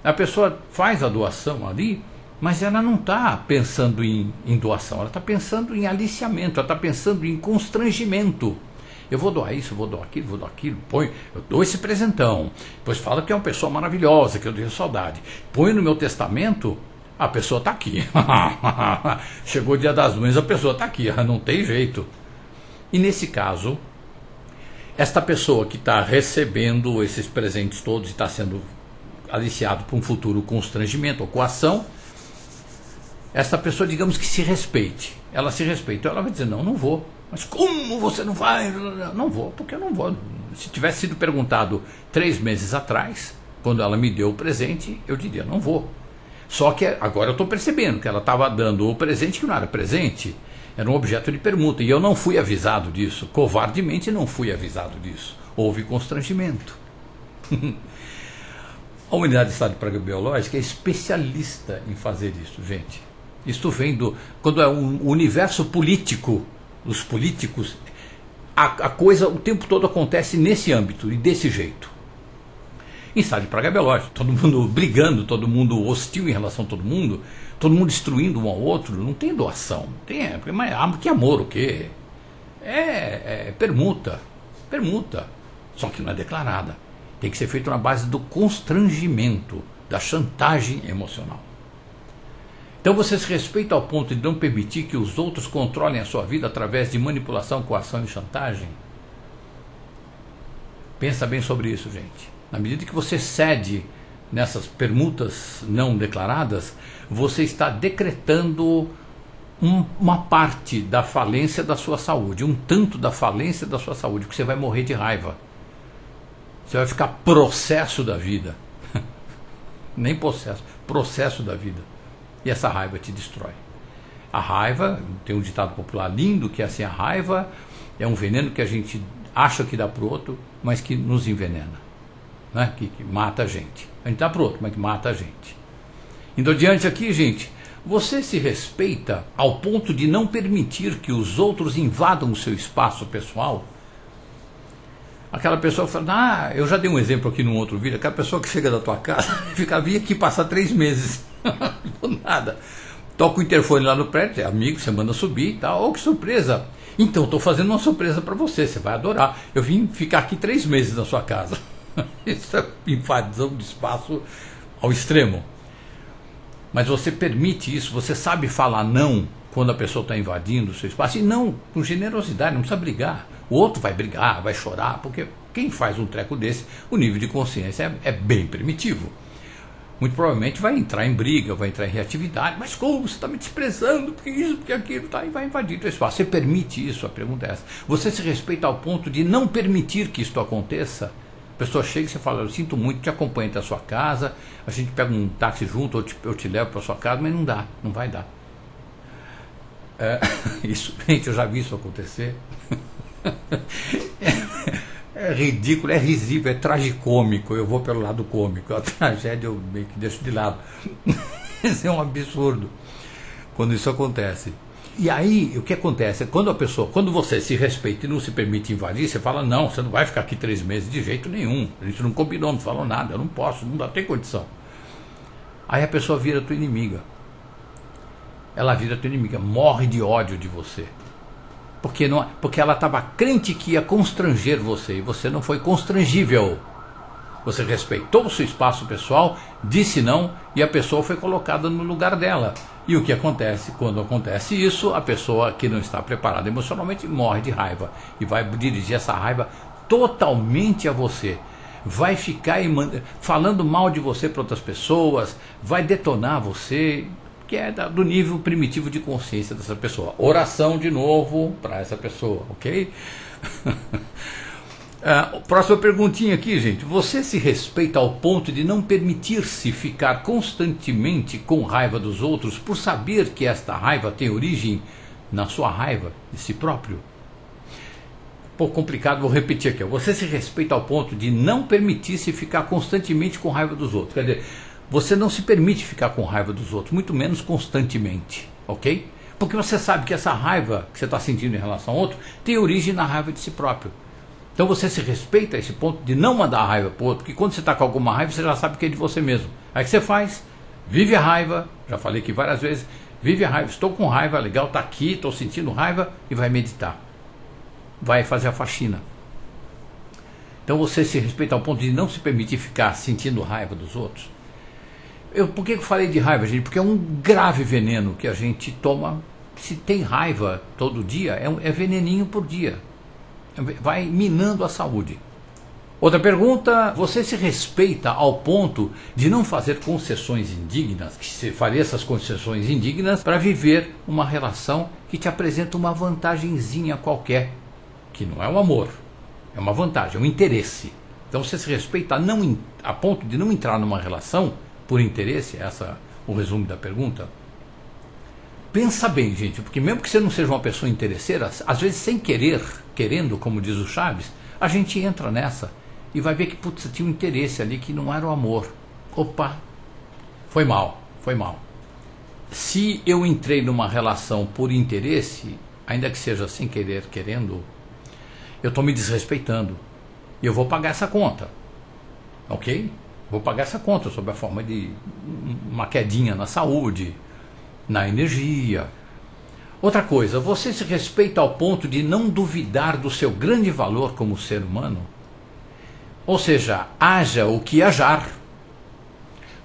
A pessoa faz a doação ali, mas ela não está pensando em doação, ela está pensando em aliciamento, ela está pensando em constrangimento. Eu vou doar isso, eu vou doar aquilo, eu dou esse presentão, depois fala que é uma pessoa maravilhosa, que eu tenho saudade, põe no meu testamento, a pessoa está aqui. Chegou o Dia das Mães, a pessoa está aqui, não tem jeito. E nesse caso, esta pessoa que está recebendo esses presentes todos e está sendo aliciado por um futuro constrangimento ou coação, essa pessoa, digamos que se respeite. Ela se respeita, então ela vai dizer, não vou. Mas como você não vai? Não vou, porque eu não vou. Se tivesse sido perguntado 3 meses atrás, quando ela me deu o presente, eu diria, não vou. Só que agora eu estou percebendo que ela estava dando o presente que não era presente, era um objeto de permuta, e eu não fui avisado disso, covardemente não fui avisado disso. Houve constrangimento. A Unidade de Estado de Praga Biológica é especialista em fazer isso, gente. Isto vem quando é um universo político, os políticos, a coisa o tempo todo acontece nesse âmbito e desse jeito. Em estado de praga biológica, todo mundo brigando, todo mundo hostil em relação a todo mundo destruindo um ao outro, não tem doação, mas que amor o quê? É permuta, só que não é declarada. Tem que ser feito na base do constrangimento, da chantagem emocional. Então você se respeita ao ponto de não permitir que os outros controlem a sua vida através de manipulação, coação e chantagem? Pensa bem sobre isso, gente. Na medida que você cede nessas permutas não declaradas, você está decretando uma parte da falência da sua saúde, um tanto da falência da sua saúde, porque você vai morrer de raiva. Você vai ficar processo da vida. Nem processo da vida. E essa raiva te destrói. A raiva, tem um ditado popular lindo que é assim, a raiva é um veneno que a gente acha que dá para o outro, mas que nos envenena. né? Que mata a gente. A gente dá para o outro, mas que mata a gente. Indo adiante aqui, gente, você se respeita ao ponto de não permitir que os outros invadam o seu espaço pessoal? Aquela pessoa que fala, eu já dei um exemplo aqui num outro vídeo, aquela pessoa que chega da tua casa e vinha aqui passar 3 meses, do nada. Toca o interfone lá no prédio, é amigo, você manda subir e tal, oh, que surpresa. Então, estou fazendo uma surpresa para você, você vai adorar. Eu vim ficar aqui 3 meses na sua casa. Isso é invasão de espaço ao extremo. Mas você permite isso, você sabe falar não quando a pessoa está invadindo o seu espaço, e não com generosidade, não precisa brigar. O outro vai brigar, vai chorar, porque quem faz um treco desse, o nível de consciência é bem primitivo. Muito provavelmente vai entrar em briga, vai entrar em reatividade, mas como você está me desprezando, porque isso, porque aquilo, tá, e vai invadir o teu espaço. Você permite isso? A pergunta é essa. Você se respeita ao ponto de não permitir que isto aconteça? A pessoa chega e você fala, eu sinto muito, te acompanho até a sua casa, a gente pega um táxi junto, ou eu te levo para a sua casa, mas não dá, não vai dar. Isso, gente, eu já vi isso acontecer. É ridículo, é risível, é tragicômico. Eu vou pelo lado cômico, a tragédia eu meio que deixo de lado. Isso é um absurdo quando isso acontece. E aí, o que acontece? Quando você se respeita e não se permite invadir, você fala, não, você não vai ficar aqui 3 meses de jeito nenhum. A gente não combinou, não falou nada, eu não posso, não dá, tem condição. Aí a pessoa vira tua inimiga. Ela vira tua inimiga, morre de ódio de você. Porque ela estava crente que ia constranger você, e você não foi constrangível. Você respeitou o seu espaço pessoal, disse não, e a pessoa foi colocada no lugar dela. E o que acontece? Quando acontece isso, a pessoa que não está preparada emocionalmente morre de raiva, e vai dirigir essa raiva totalmente a você. Vai ficar falando mal de você para outras pessoas, vai detonar você, que é do nível primitivo de consciência dessa pessoa. Oração de novo para essa pessoa, ok? Próxima perguntinha aqui, gente. Você se respeita ao ponto de não permitir-se ficar constantemente com raiva dos outros por saber que esta raiva tem origem na sua raiva de si próprio? Um pouco complicado, vou repetir aqui. Você se respeita ao ponto de não permitir-se ficar constantemente com raiva dos outros. Quer dizer, você não se permite ficar com raiva dos outros, muito menos constantemente, ok? Porque você sabe que essa raiva que você está sentindo em relação ao outro tem origem na raiva de si próprio. Então você se respeita a esse ponto de não mandar a raiva para o outro, porque quando você está com alguma raiva, você já sabe que é de você mesmo. Aí o que você faz? Vive a raiva, já falei aqui várias vezes, vive a raiva, estou com raiva, legal, está aqui, estou sentindo raiva, e vai meditar. Vai fazer a faxina. Então você se respeita ao ponto de não se permitir ficar sentindo raiva dos outros. Por que eu falei de raiva, gente? Porque é um grave veneno que a gente toma. Se tem raiva todo dia, é veneninho por dia. Vai minando a saúde. Outra pergunta, você se respeita ao ponto de não fazer concessões indignas, que você faria essas concessões indignas para viver uma relação que te apresenta uma vantagenzinha qualquer, que não é um amor, é uma vantagem, é um interesse. Então você se respeita a ponto de não entrar numa relação por interesse, essa é o resumo da pergunta. Pensa bem, gente, porque mesmo que você não seja uma pessoa interesseira, às vezes sem querer, querendo, como diz o Chaves, a gente entra nessa e vai ver que putz, tinha um interesse ali que não era o amor. Opa, foi mal, foi mal. Se eu entrei numa relação por interesse, ainda que seja sem querer, querendo, eu estou me desrespeitando. E eu vou pagar essa conta, ok? Vou pagar essa conta sob a forma de uma quedinha na saúde, na energia. Outra coisa, você se respeita ao ponto de não duvidar do seu grande valor como ser humano? Ou seja, haja o que hajar.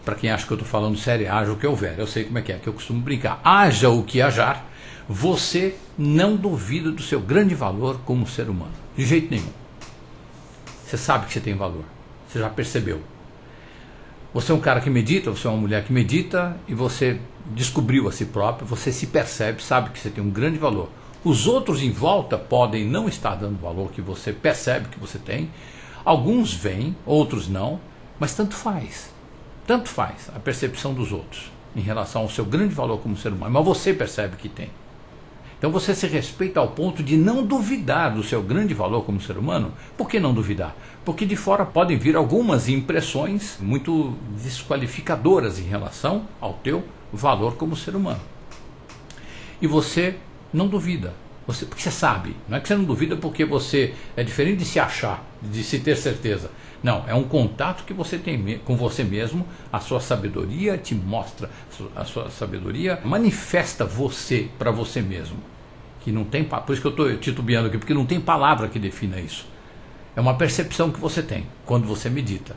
Para quem acha que eu estou falando sério, haja o que houver. Eu sei como é, que eu costumo brincar. Haja o que hajar, você não duvida do seu grande valor como ser humano. De jeito nenhum. Você sabe que você tem valor. Você já percebeu. Você é um cara que medita, você é uma mulher que medita e você descobriu a si próprio, você se percebe, sabe que você tem um grande valor. Os outros em volta podem não estar dando valor que você percebe que você tem. Alguns vêm, outros não, mas tanto faz. Tanto faz a percepção dos outros em relação ao seu grande valor como ser humano. Mas você percebe que tem. Então você se respeita ao ponto de não duvidar do seu grande valor como ser humano. Por que não duvidar? Porque de fora podem vir algumas impressões muito desqualificadoras em relação ao teu valor como ser humano. E você não duvida. Porque você sabe. Não é que você não duvida porque você é diferente de se achar, de se ter certeza. Não, é um contato que você tem com você mesmo. A sua sabedoria te mostra, a sua sabedoria manifesta você para você mesmo. Que não tem, por isso que eu estou titubeando aqui, porque não tem palavra que defina isso. É uma percepção que você tem quando você medita.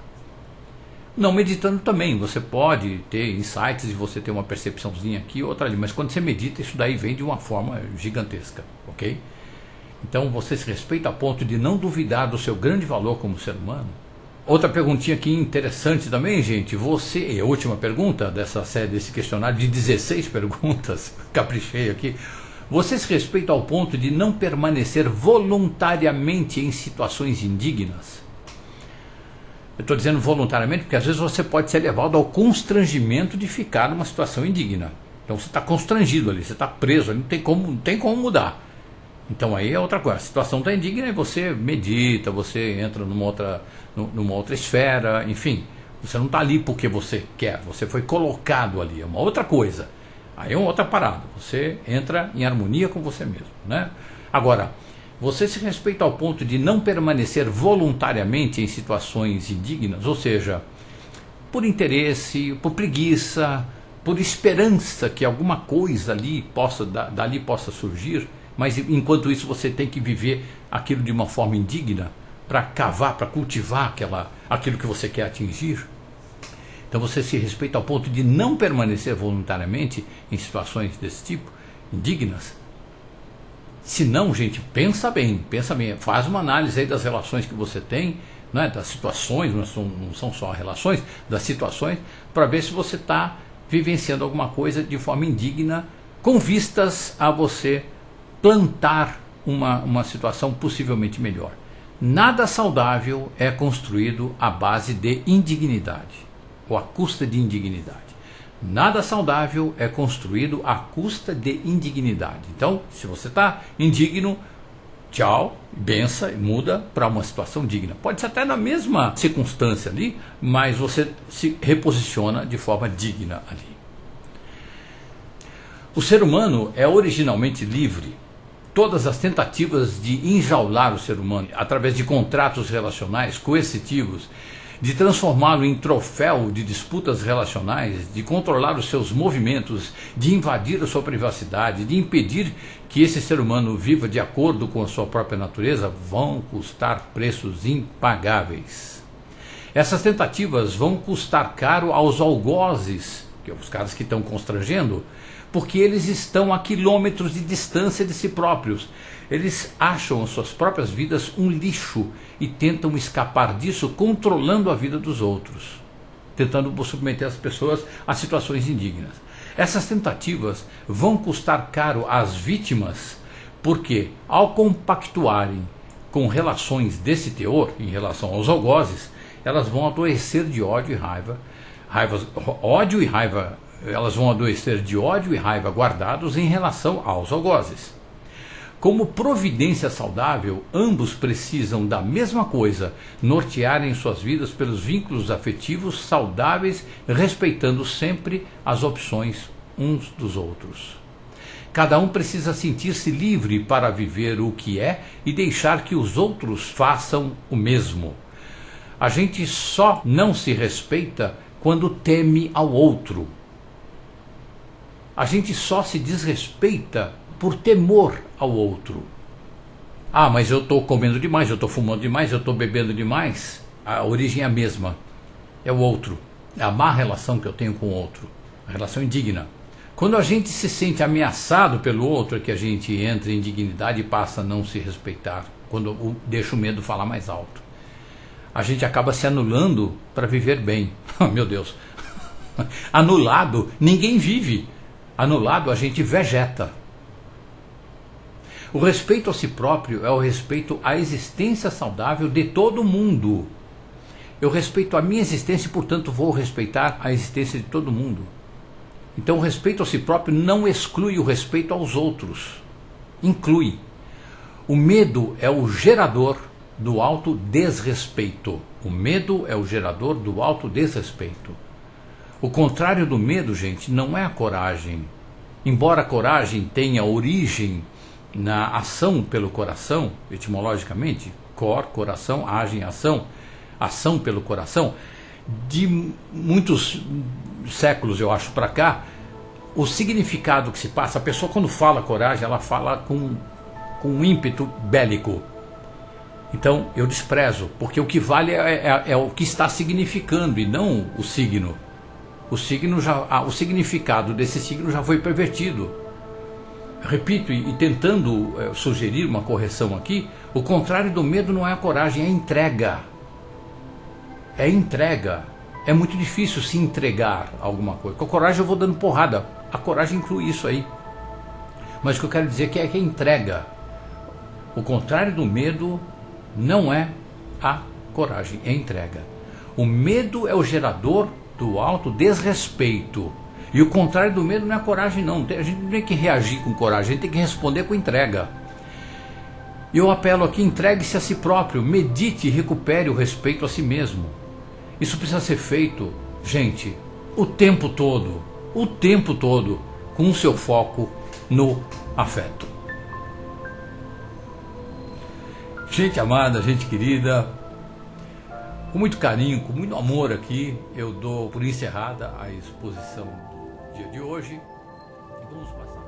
Não meditando também, você pode ter insights e você ter uma percepçãozinha aqui, outra ali, mas quando você medita, isso daí vem de uma forma gigantesca, ok? Então você se respeita a ponto de não duvidar do seu grande valor como ser humano. Outra perguntinha aqui interessante também, gente, a última pergunta dessa série, desse questionário de 16 perguntas, caprichei aqui. Você se respeita ao ponto de não permanecer voluntariamente em situações indignas? Eu estou dizendo voluntariamente porque às vezes você pode ser levado ao constrangimento de ficar numa situação indigna. Então você está constrangido ali, você está preso, não tem como mudar. Então aí é outra coisa. A situação está indigna e você medita, você entra numa outra esfera, enfim. Você não está ali porque você quer, você foi colocado ali, é uma outra coisa. Aí é uma outra parada, você entra em harmonia com você mesmo, né? Agora, você se respeita ao ponto de não permanecer voluntariamente em situações indignas, ou seja, por interesse, por preguiça, por esperança que alguma coisa dali possa surgir, mas enquanto isso você tem que viver aquilo de uma forma indigna para cavar, para cultivar aquilo que você quer atingir. Então você se respeita ao ponto de não permanecer voluntariamente em situações desse tipo, indignas. Se não, gente, pensa bem, faz uma análise aí das relações que você tem, né, das situações, não são só relações, das situações, para ver se você está vivenciando alguma coisa de forma indigna, com vistas a você plantar uma situação possivelmente melhor. Nada saudável é construído à base de indignidade, ou à custa de indignidade. Nada saudável é construído à custa de indignidade. Então, se você está indigno, tchau, bença, muda para uma situação digna. Pode ser até na mesma circunstância ali, mas você se reposiciona de forma digna ali. O ser humano é originalmente livre. Todas as tentativas de enjaular o ser humano através de contratos relacionais coercitivos, de transformá-lo em troféu de disputas relacionais, de controlar os seus movimentos, de invadir a sua privacidade, de impedir que esse ser humano viva de acordo com a sua própria natureza, vão custar preços impagáveis. Essas tentativas vão custar caro aos algozes, que são os caras que estão constrangendo, porque eles estão a quilômetros de distância de si próprios. Eles acham as suas próprias vidas um lixo e tentam escapar disso controlando a vida dos outros, tentando submeter as pessoas a situações indignas. Essas tentativas vão custar caro às vítimas, porque ao compactuarem com relações desse teor, em relação aos algozes, elas vão adoecer de ódio e raiva. Elas vão adoecer de ódio e raiva guardados em relação aos algozes. Como providência saudável, ambos precisam da mesma coisa, nortearem suas vidas pelos vínculos afetivos saudáveis, respeitando sempre as opções uns dos outros. Cada um precisa sentir-se livre para viver o que é e deixar que os outros façam o mesmo. A gente só não se respeita quando teme ao outro. A gente só se desrespeita por temor ao outro. Ah, mas eu estou comendo demais, eu estou fumando demais, eu estou bebendo demais. A origem é a mesma. É o outro. É a má relação que eu tenho com o outro. A relação indigna. Quando a gente se sente ameaçado pelo outro, é que a gente entra em indignidade e passa a não se respeitar. Quando deixa o medo falar mais alto. A gente acaba se anulando para viver bem. Oh, meu Deus. Anulado, ninguém vive. Anulado, a gente vegeta. O respeito a si próprio é o respeito à existência saudável de todo mundo. Eu respeito a minha existência e, portanto, vou respeitar a existência de todo mundo. Então, o respeito a si próprio não exclui o respeito aos outros. inclui. O medo é o gerador do autodesrespeito. O medo é o gerador do autodesrespeito. O contrário do medo, gente, não é a coragem. Embora a coragem tenha origem na ação pelo coração, etimologicamente, coração, agem, ação pelo coração, de muitos séculos, eu acho, para cá, o significado que se passa, a pessoa quando fala coragem, ela fala com um ímpeto bélico. Então eu desprezo, porque o que vale é o que está significando e não o signo. O significado desse signo já foi pervertido. Repito, e tentando sugerir uma correção aqui, o contrário do medo não é a coragem, é a entrega. É entrega. É muito difícil se entregar a alguma coisa. Com a coragem eu vou dando porrada. A coragem inclui isso aí. Mas o que eu quero dizer é que é entrega. O contrário do medo não é a coragem, é a entrega. O medo é o gerador do autodesrespeito. E o contrário do medo não é a coragem, não. A gente não tem que reagir com coragem, a gente tem que responder com entrega. Eu apelo aqui, entregue-se a si próprio, medite e recupere o respeito a si mesmo. Isso precisa ser feito, gente, o tempo todo, com o seu foco no afeto. Gente amada, gente querida, com muito carinho, com muito amor aqui, eu dou por encerrada a exposição do dia de hoje e vamos passar.